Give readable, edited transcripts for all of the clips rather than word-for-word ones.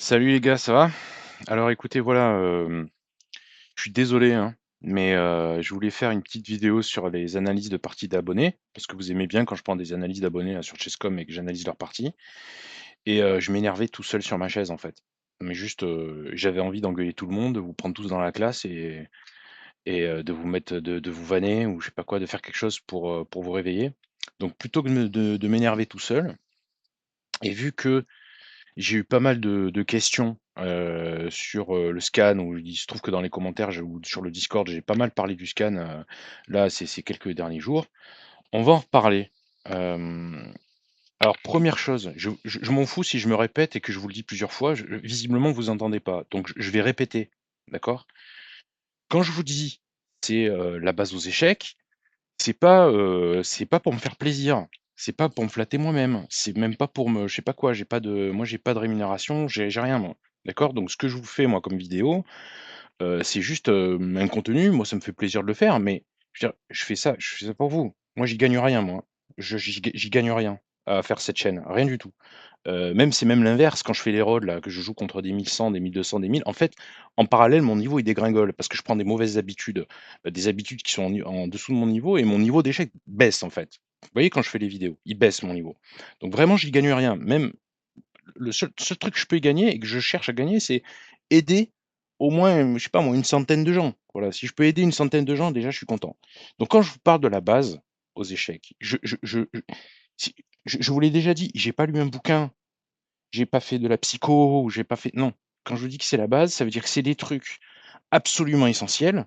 Salut les gars, ça va? Alors écoutez, voilà, je suis désolé, hein, mais je voulais faire une petite vidéo sur les analyses de parties d'abonnés, parce que vous aimez bien quand je prends des analyses d'abonnés là, sur Chesscom et que j'analyse leurs parties. Et je m'énervais tout seul sur ma chaise en fait. Mais juste, j'avais envie d'engueuler tout le monde, de vous prendre tous dans la classe et de vous mettre, de vous vanner ou je sais pas quoi, de faire quelque chose pour vous réveiller. Donc plutôt que de m'énerver tout seul, et vu que j'ai eu pas mal de questions, sur, le scan où il se trouve que dans les commentaires ou sur le Discord, j'ai pas mal parlé du scan, là ces quelques derniers jours. On va en reparler. Hem, alors première chose, je m'en fous si je me répète et que je vous le dis plusieurs fois, visiblement vous entendez pas, donc je vais répéter, d'accord? Quand je vous dis: «C'est, la base aux échecs», c'est pas pour me faire plaisir, c'est pas pour me flatter moi-même, c'est même pas pour me je sais pas quoi, j'ai pas de rémunération, j'ai rien moi, d'accord? Donc ce que je vous fais moi comme vidéo, c'est juste, un contenu, moi ça me fait plaisir de le faire, mais je veux dire, je fais ça pour vous. Moi j'y gagne rien moi. J'y gagne rien à faire cette chaîne, rien du tout. Même c'est même l'inverse quand je fais les rôles là, que je joue contre des 1100, des 1200, des 1000. En fait, en parallèle, mon niveau il dégringole parce que je prends des mauvaises habitudes, des habitudes qui sont en dessous de mon niveau et mon niveau d'échec baisse en fait. Vous voyez quand je fais les vidéos, il baisse mon niveau. Donc vraiment j'y gagne rien. Même le seul truc que je peux y gagner et que je cherche à gagner, c'est aider au moins, je sais pas moi, une centaine de gens. Voilà, si je peux aider une centaine de gens, déjà je suis content. Donc quand je vous parle de la base aux échecs, si je vous l'ai déjà dit, j'ai pas lu un bouquin, j'ai pas fait de la psycho ou j'ai pas fait non. Quand je vous dis que c'est la base, ça veut dire que c'est des trucs absolument essentiels,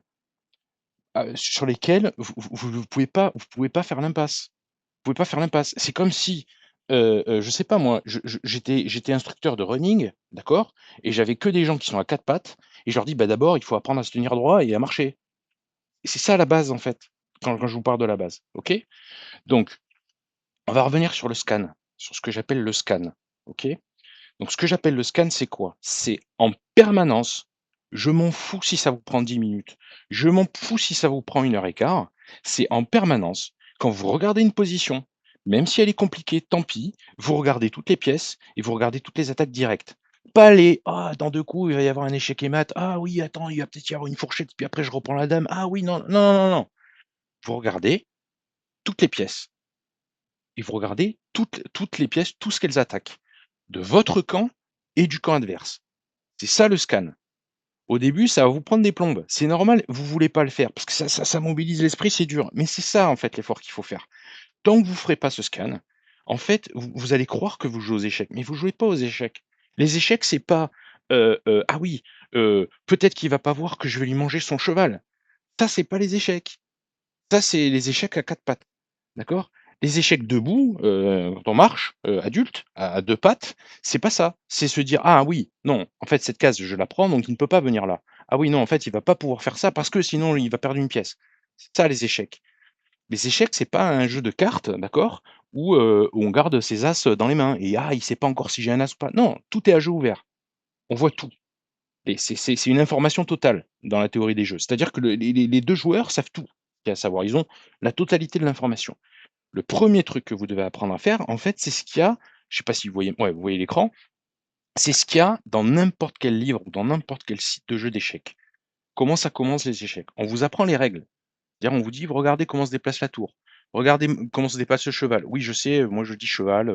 sur lesquels vous pouvez pas faire l'impasse. Vous pouvez pas faire l'impasse. C'est comme si, je sais pas moi, j'étais instructeur de running, d'accord? Et j'avais que des gens qui sont à 4 pattes et je leur dis: «Bah, d'abord, il faut apprendre à se tenir droit et à marcher». Et c'est ça la base, en fait, quand je vous parle de la base, OK? Donc, on va revenir sur le scan, sur ce que j'appelle le scan, OK? Donc ce que j'appelle le scan, c'est quoi? C'est en permanence, je m'en fous si ça vous prend 10 minutes, je m'en fous si ça vous prend 1 heure et quart, c'est en permanence, quand vous regardez une position, même si elle est compliquée, tant pis, vous regardez toutes les pièces et vous regardez toutes les attaques directes. Pas les: «Ah, dans 2 coups, il va y avoir un échec et mat. Ah oui, attends, il va peut-être y avoir une fourchette, puis après je reprends la dame. Ah oui, non, non, non, non, non». Vous regardez toutes les pièces et vous regardez toutes les pièces, tout ce qu'elles attaquent, de votre camp et du camp adverse. C'est ça le scan. Au début, ça va vous prendre des plombes. C'est normal, vous voulez pas le faire parce que ça mobilise l'esprit, c'est dur. Mais c'est ça, en fait, l'effort qu'il faut faire. Tant que vous ferez pas ce scan, en fait, vous allez croire que vous jouez aux échecs, mais vous jouez pas aux échecs. Les échecs, c'est pas, «Ah oui, peut-être qu'il va pas voir que je vais lui manger son cheval». Ça, c'est pas les échecs. Ça, c'est les échecs à 4 pattes, d'accord? Les échecs debout, quand on marche, adulte, à 2 pattes, c'est pas ça. C'est se dire: «Ah oui, non, en fait, cette case, je la prends, donc il ne peut pas venir là. Ah oui, non, en fait, il va pas pouvoir faire ça parce que sinon il va perdre une pièce». C'est ça les échecs. Les échecs, c'est pas un jeu de cartes, d'accord? Où on garde ses as, dans les mains et: «Ah, il sait pas encore si j'ai un as ou pas». Non, tout est à jeu ouvert. On voit tout et c'est une information totale dans la théorie des jeux. C'est-à-dire que les 2 joueurs savent tout. Il y a à savoir, ils ont la totalité de l'information. Le premier truc que vous devez apprendre à faire, en fait, c'est ce qu'il y a, je sais pas si vous voyez, ouais, vous voyez l'écran, c'est ce qu'il y a dans n'importe quel livre ou dans n'importe quel site de jeu d'échecs. Comment ça commence les échecs? On vous apprend les règles. C'est-à-dire on vous dit: «Regardez comment se déplace la tour. Regardez comment se déplace le cheval». Oui, je sais, moi je dis cheval,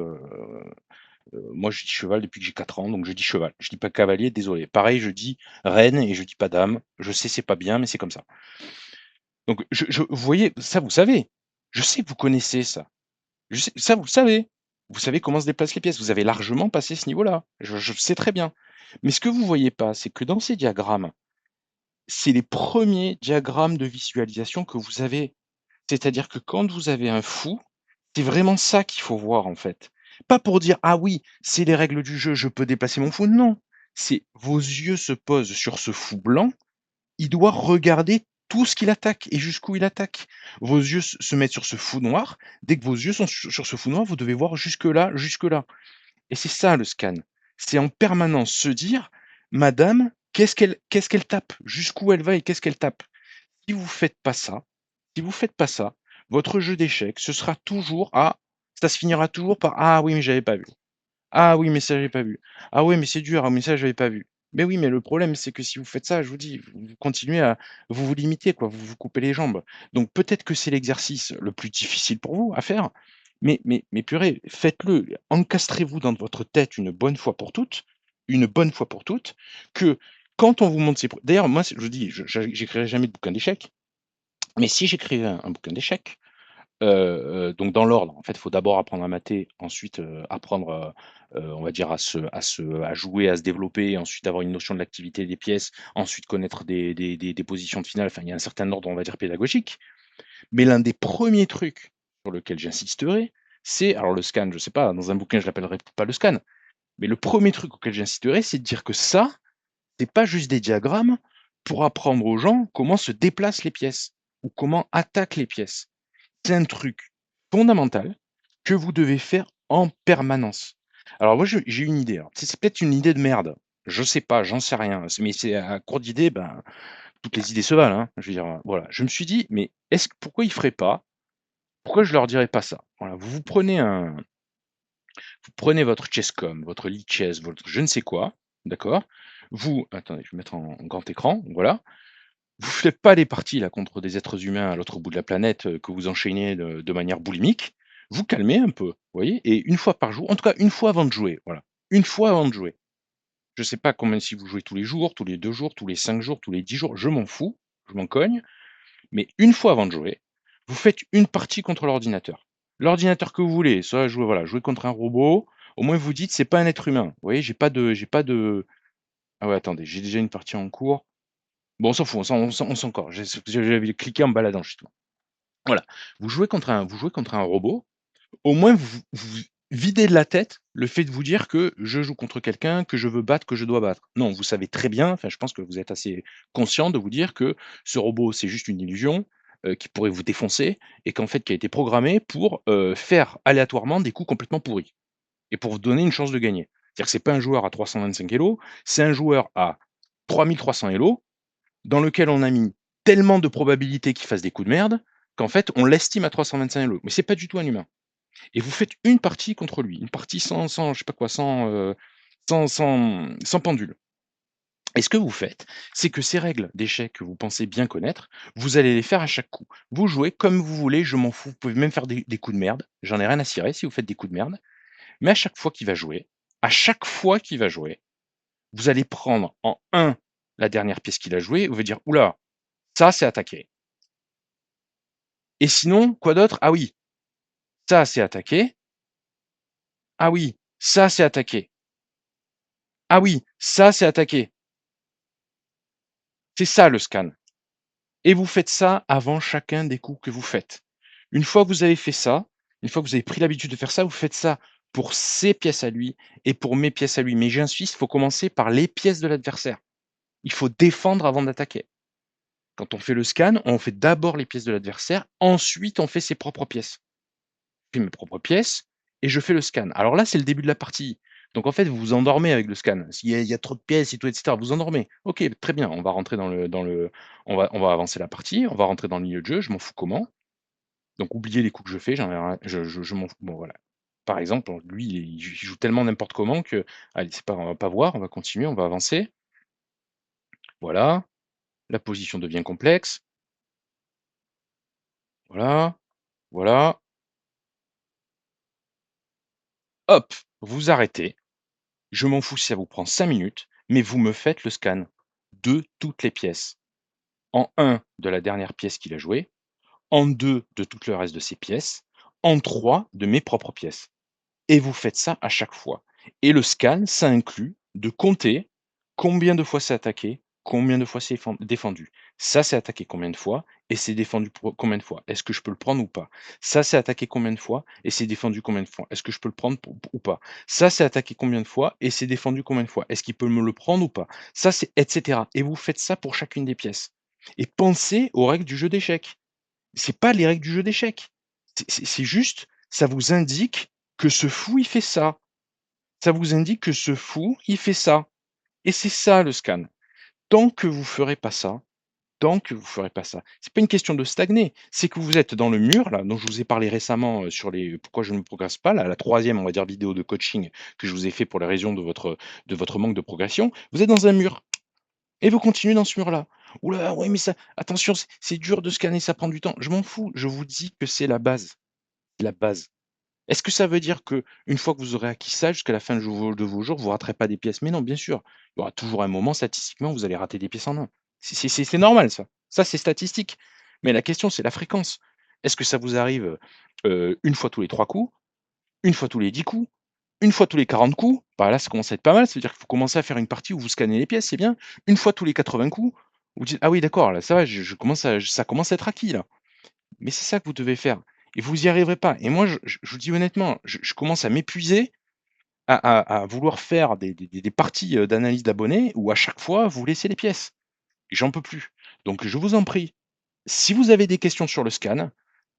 moi je dis cheval depuis que j'ai 4 ans, donc je dis cheval. Je dis pas cavalier, désolé. Pareil, je dis reine et je dis pas dame. Je sais, c'est pas bien, mais c'est comme ça. Donc vous voyez, ça vous savez. Je sais que vous connaissez ça. Je sais ça, vous le savez. Vous savez comment se déplacent les pièces. Vous avez largement passé ce niveau-là. Je le sais très bien. Mais ce que vous voyez pas, c'est que dans ces diagrammes, c'est les premiers diagrammes de visualisation que vous avez. C'est-à-dire que quand vous avez un fou, c'est vraiment ça qu'il faut voir, en fait. Pas pour dire: «Ah oui, c'est les règles du jeu, je peux déplacer mon fou». Non, c'est vos yeux se posent sur ce fou blanc, il doit regarder tout ce qu'il attaque et jusqu'où il attaque. Vos yeux se mettent sur ce fou noir. Dès que vos yeux sont sur ce fou noir, vous devez voir jusque là, jusque là. Et c'est ça le scan. C'est en permanence se dire: «Madame, qu'est-ce qu'elle tape? Jusqu'où elle va et qu'est-ce qu'elle tape?» Si vous faites pas ça, si vous faites pas ça, votre jeu d'échecs, ce sera toujours: «Ah», ça se finira toujours par: «Ah oui, mais j'avais pas vu. Ah oui, mais ça j'avais pas vu. Ah ouais, mais c'est dur, ah mais ça j'avais pas vu. Mais oui, mais le problème, c'est que si vous faites ça, je vous dis, vous continuez à vous limitez quoi, vous vous coupez les jambes. Donc peut-être que c'est l'exercice le plus difficile pour vous à faire, mais purée, faites-le. Encastrez-vous dans votre tête une bonne fois pour toutes, que quand on vous montre ces d'ailleurs moi, je vous dis, j'écrirai jamais de bouquin d'échecs, mais si j'écrivais un bouquin d'échecs, donc dans l'ordre, en fait, il faut d'abord apprendre à mater, ensuite, apprendre, on va dire à jouer, à se développer, ensuite avoir une notion de l'activité des pièces, ensuite connaître des positions de finale, enfin, il y a un certain ordre, on va dire, pédagogique. Mais l'un des premiers trucs sur lequel j'insisterai, c'est alors le scan, je sais pas, dans un bouquin, je l'appellerai pas le scan, mais le premier truc auquel j'insisterai, c'est de dire que ça, c'est pas juste des diagrammes pour apprendre aux gens comment se déplacent les pièces ou comment attaquent les pièces. C'est un truc fondamental que vous devez faire en permanence. Alors moi, je j'ai une idée, alors, c'est peut-être une idée de merde. Je sais pas, j'en sais rien, mais c'est à court d'idées, ben, toutes les idées se valent, hein. Je veux dire, voilà. Je me suis dit: «Mais est-ce que pourquoi ils feraient pas? Pourquoi je leur dirais pas ça?» Voilà, vous prenez votre Chesscom, votre Lichess, votre je ne sais quoi, d'accord? Vous attendez, je vais mettre en grand écran, voilà. Vous faites pas des parties là contre des êtres humains à l'autre bout de la planète, que vous enchaînez de manière boulimique. Vous calmez un peu, vous voyez? Et une fois par jour, en tout cas une fois avant de jouer, voilà. Une fois avant de jouer. Je sais pas combien si vous jouez tous les jours, tous les 2 jours, tous les 5 jours, tous les 10 jours, je m'en fous, je m'en cogne, mais une fois avant de jouer, vous faites une partie contre l'ordinateur. L'ordinateur que vous voulez, soit jouer voilà, jouer contre un robot, au moins vous dites: «C'est pas un être humain». Vous voyez? J'ai pas de ah ouais, attendez, j'ai déjà une partie en cours. Bon, on s'en fout, on s'en corse. J'avais cliqué en me baladant justement. Voilà, vous jouez contre un robot, au moins vous videz de la tête le fait de vous dire que je joue contre quelqu'un que je veux battre, que je dois battre. Non, vous savez très bien, enfin je pense que vous êtes assez conscient de vous dire que ce robot, c'est juste une illusion, qui pourrait vous défoncer et qu'en fait qui a été programmé pour, faire aléatoirement des coups complètement pourris et pour vous donner une chance de gagner. C'est-à-dire que c'est pas un joueur à 325 Elo, c'est un joueur à 3 300 Elo dans lequel on a mis tellement de probabilités qu'il fasse des coups de merde, qu'en fait, on l'estime à 325 Elo. Mais c'est pas du tout un humain. Et vous faites une partie contre lui, une partie sans je sais pas quoi, sans pendule. Et ce que vous faites, c'est que ces règles d'échecs que vous pensez bien connaître, vous allez les faire à chaque coup. Vous jouez comme vous voulez, je m'en fous, vous pouvez même faire des coups de merde, j'en ai rien à cirer si vous faites des coups de merde, mais à chaque fois qu'il va jouer, vous allez prendre en un la dernière pièce qu'il a jouée, vous allez dire: «Ouh là, ça c'est attaqué». Et sinon, quoi d'autre? Ah oui, ça c'est attaqué. Ah oui, ça c'est attaqué. Ah oui, ça c'est attaqué. C'est ça le scan. Et vous faites ça avant chacun des coups que vous faites. Une fois que vous avez fait ça, une fois que vous avez pris l'habitude de faire ça, vous faites ça pour ses pièces à lui et pour mes pièces à lui. Mais j'insiste, il faut commencer par les pièces de l'adversaire. Il faut défendre avant d'attaquer. Quand on fait le scan, on fait d'abord les pièces de l'adversaire, ensuite on fait ses propres pièces. Je fais mes propres pièces et je fais le scan. Alors là, c'est le début de la partie. Donc en fait, vous vous endormez avec le scan. S'il y a trop de pièces et tout, etc., vous endormez. Ok, très bien. On va rentrer on va avancer la partie. On va rentrer dans le milieu de jeu. Je m'en fous comment. Donc oubliez les coups que je fais. J'en ai rien- je m'en fous. Bon voilà. Par exemple, lui, il joue tellement n'importe comment que, allez, c'est pas, on va pas voir. On va continuer. On va avancer. Voilà. La position devient complexe. Voilà. Voilà. Hop, vous arrêtez. Je m'en fous si ça vous prend 5 minutes, mais vous me faites le scan de toutes les pièces. En un de la dernière pièce qu'il a jouée, en 2 de tout le reste de ses pièces, en 3 de mes propres pièces. Et vous faites ça à chaque fois. Et le scan, ça inclut de compter combien de fois c'est attaqué, combien de fois c'est défendu. Ça, c'est attaqué combien de fois et c'est défendu combien de fois. Est-ce que je peux le prendre ou pas? Ça, c'est attaqué combien de fois et c'est défendu combien de fois. Est-ce que je peux le prendre ou pas? Ça, c'est attaqué combien de fois et c'est défendu combien de fois. Est-ce qu'il peut me le prendre ou pas? Ça, c'est etc. Et vous faites ça pour chacune des pièces. Et pensez aux règles du jeu d'échecs. C'est pas les règles du jeu d'échecs. C'est juste, ça vous indique que ce fou, il fait ça. Ça vous indique que ce fou, il fait ça et c'est ça le scan. Tant que vous ferez pas ça, Donc vous ferez pas ça. C'est pas une question de stagner, c'est que vous êtes dans le mur là, dont je vous ai parlé récemment, sur les pourquoi je ne progresse pas, là, la troisième on va dire, vidéo de coaching que je vous ai fait pour les raisons de votre manque de progression. Vous êtes dans un mur et vous continuez dans ce mur-là. «Ouh là, ouais, mais ça attention, c'est dur de scanner, ça prend du temps». Je m'en fous, je vous dis que c'est la base, la base. Est-ce que ça veut dire que une fois que vous aurez acquis ça, jusqu'à la fin de vos jours, vous raterez pas des pièces? Mais non, bien sûr. Il y aura toujours un moment, statistiquement, où vous allez rater des pièces en un. C'est normal ça. Ça, c'est statistique. Mais la question, c'est la fréquence. Est-ce que ça vous arrive, 1 fois tous les 3 coups, une fois tous les 10 coups, une fois tous les 40 coups? Bah, là, ça commence à être pas mal. Ça veut dire qu'il faut commencer à faire une partie où vous scannez les pièces, c'est bien. Une fois tous les 80 coups, vous dites: «Ah oui, d'accord, là, ça va, je commence à ça commence à être acquis, là». Mais c'est ça que vous devez faire et vous y arriverez pas et moi je vous dis honnêtement, je commence à m'épuiser à vouloir faire des parties, d'analyse d'abonnés où à chaque fois vous laissez les pièces et j'en peux plus. Donc je vous en prie, si vous avez des questions sur le scan,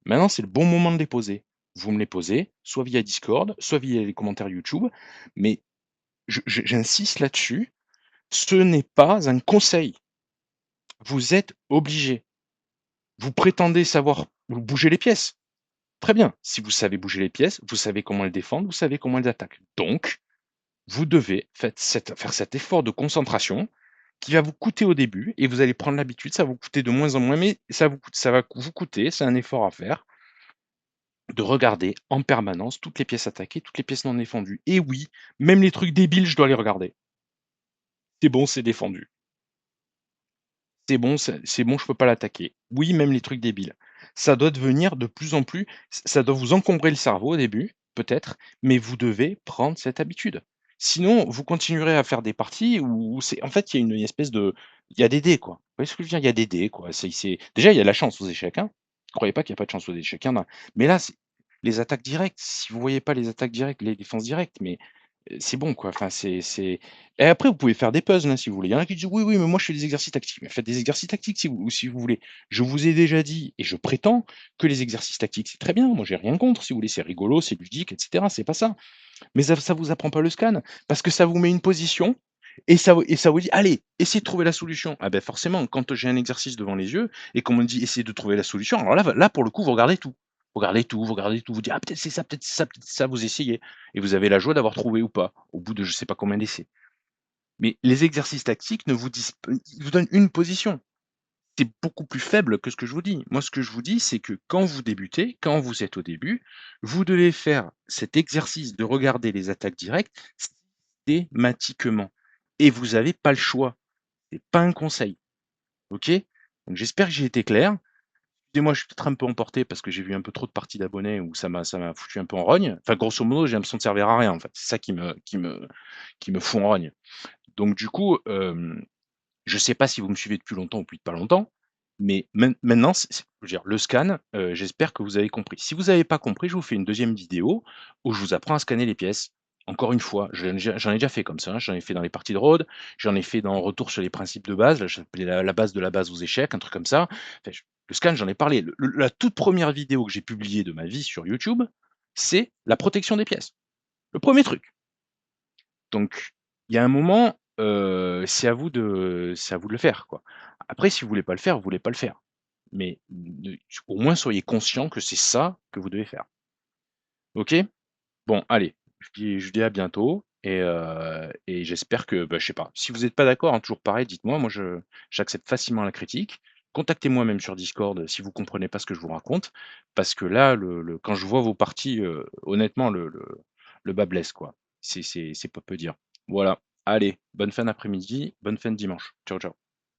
maintenant c'est le bon moment de les poser. Vous me les posez, soit via Discord, soit via les commentaires YouTube, mais j'insiste là-dessus, ce n'est pas un conseil. Vous êtes obligés. Vous prétendez savoir bouger les pièces. Très bien, si vous savez bouger les pièces, vous savez comment elles défendent, vous savez comment elles attaquent. Donc, vous devez faire cet effort de concentration qui va vous coûter au début et vous allez prendre l'habitude, ça va vous coûter de moins en moins, mais ça va vous coûter, c'est un effort à faire, de regarder en permanence toutes les pièces attaquées, toutes les pièces non défendues. Et oui, même les trucs débiles, je dois les regarder. C'est bon, c'est défendu. C'est bon, je peux pas l'attaquer. Oui, même les trucs débiles. Ça doit devenir de plus en plus ça doit vous encombrer le cerveau au début, peut-être, mais vous devez prendre cette habitude. Sinon, vous continuerez à faire des parties où c'est en fait, il y a une espèce de il y a des dés, quoi. Vous voyez ce que je veux dire? Il y a des dés, quoi. C'est déjà, il y a la chance aux échecs, hein. Croyez pas qu'il y a pas de chance aux échecs, il y en a. Mais là, c'est les attaques directes, si vous voyez pas les attaques directes, les défenses directes, mais c'est bon quoi, enfin c'est et après vous pouvez faire des puzzles, hein, si vous voulez. Il y en a qui disent: «Oui, oui, mais moi je fais des exercices tactiques». Mais faites des exercices tactiques si vous voulez. Je vous ai déjà dit et je prétends que les exercices tactiques, c'est très bien. Moi j'ai rien contre si vous voulez, c'est rigolo, c'est ludique et cetera, c'est pas ça. Mais ça vous apprend pas le scan, parce que ça vous met une position et ça vous dit: «Allez, essayez de trouver la solution». Ah ben forcément, quand j'ai un exercice devant les yeux et qu'on me dit: «Essayez de trouver la solution», alors là pour le coup, vous regardez tout. Vous regardez tout, vous dites: «Ah peut-être c'est ça, peut-être c'est ça, peut-être c'est ça», vous essayez et vous avez la joie d'avoir trouvé ou pas, au bout de je sais pas combien d'essais. Mais les exercices tactiques ne vous disent p ils vous donnent une position. C'est beaucoup plus faible que ce que je vous dis. Moi, ce que je vous dis, c'est que quand vous débutez, quand vous êtes au début, vous devez faire cet exercice de regarder les attaques directes systématiquement et vous avez pas le choix. C'est pas un conseil, OK? Donc j'espère que j'ai été clair. Excusez-moi, je suis peut-être un peu emporté parce que j'ai vu un peu trop de parties d'abonnés où ça m'a foutu un peu en rogne. Enfin, grosso modo, j'ai l'impression de servir à rien, en fait. C'est ça qui me fout en rogne. Donc du coup, je sais pas si vous me suivez depuis longtemps ou depuis pas longtemps, mais maintenant, je veux dire, le scan, j'espère que vous avez compris. Si vous n'avez pas compris, je vous fais une deuxième vidéo où je vous apprends à scanner les pièces. Encore une fois, j'en ai déjà fait comme ça, hein, j'en ai fait dans les parties de Rhodes, j'en ai fait dans Retour sur les principes de base, là, j'appelais la base de la base aux échecs, un truc comme ça. Enfin, le scan, j'en ai parlé. La toute première vidéo que j'ai publiée de ma vie sur YouTube, c'est la protection des pièces. Le premier truc. Donc, il y a un moment, c'est à vous de le faire, quoi. Après, si vous voulez pas le faire, vous voulez pas le faire. Mais ne au moins soyez conscient que c'est ça que vous devez faire. OK? Bon, allez, je vous dis à bientôt et j'espère que, bah, je sais pas, si vous êtes pas d'accord, hein, toujours pareil, dites-moi, moi j'accepte facilement la critique. Contactez-moi même sur Discord, si vous comprenez pas ce que je vous raconte, parce que là, le quand je vois vos parties, honnêtement le bas blesse, quoi. C'est pas peu dire. Voilà, allez, bonne fin d'après-midi, bonne fin de dimanche. Ciao, ciao.